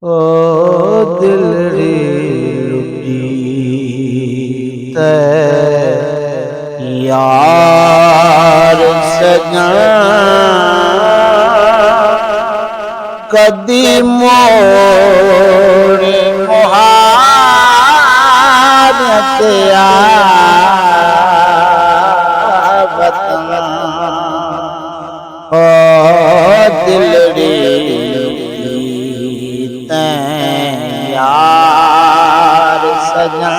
ओ दिलड़ी लुटी तै यार सजना कदी मोड़ मुहारत वतन ओ दिलड़ी यार सजना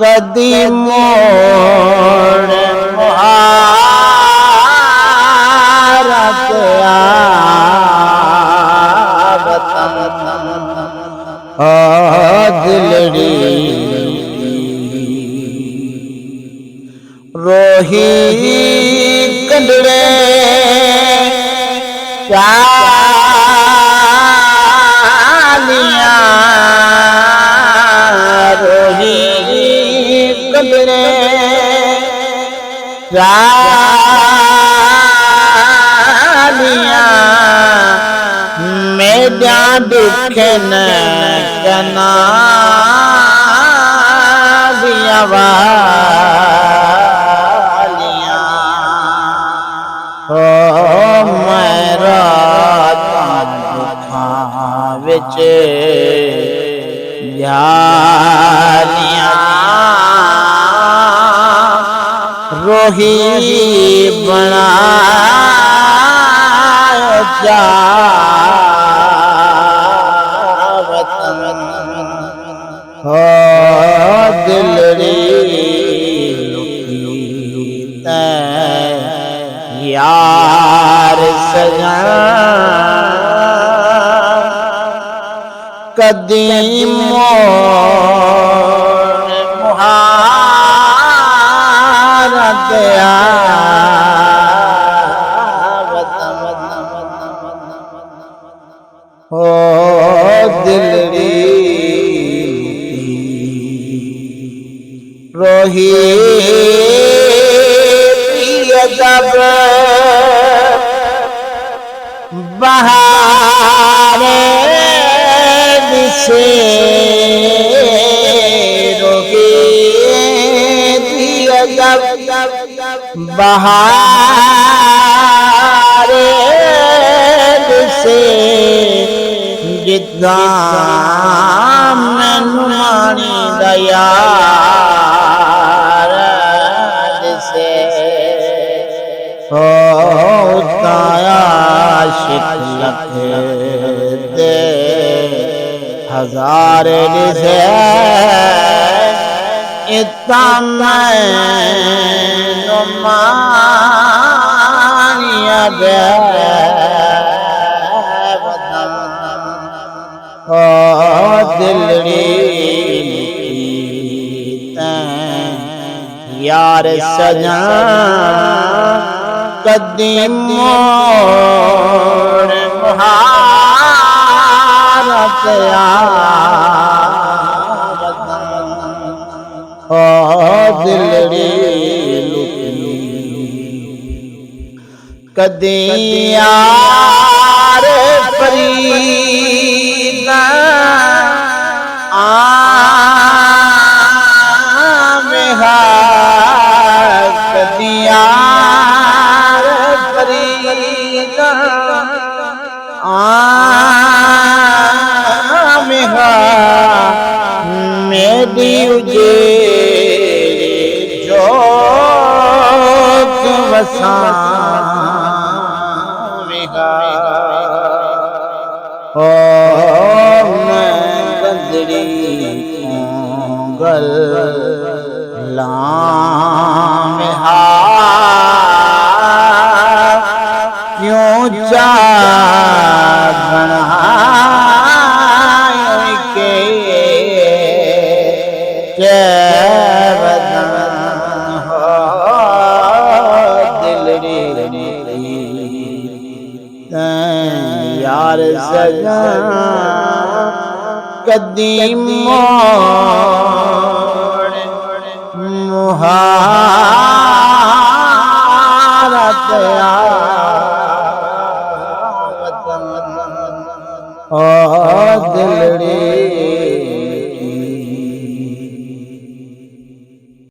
कदी मोड़ मुहारत वतन ओ दिलड़ी रोही कंडड़े चालियां रोही कंडड़े चालियां मेरा दुखन कना दिया ओ मेरा दुखां विच जालियां रोही बना जा वतन हो दिलड़ी यार सजना कदी मोड़ मुहारत वतन ओ दिलड़ी रोही जब बहारे दिसे रोगी दिया जब बहारे दिसे जितना मैनू मानी दया आशिक दे हजार से इतना मानिया ओ दिलड़ी यार सजना कदी मोड़ मुहारत ओ दिलड़ी कदी यार फरीदा कदी यार फरीदा मेरी उजेड़ जोत वसा ओ मैं गंदड़ी गल लाम क्यों जा के वतन हो दिलड़ी यार सजना कदी मोड़ मुहारत वतन ओ दिलड़ी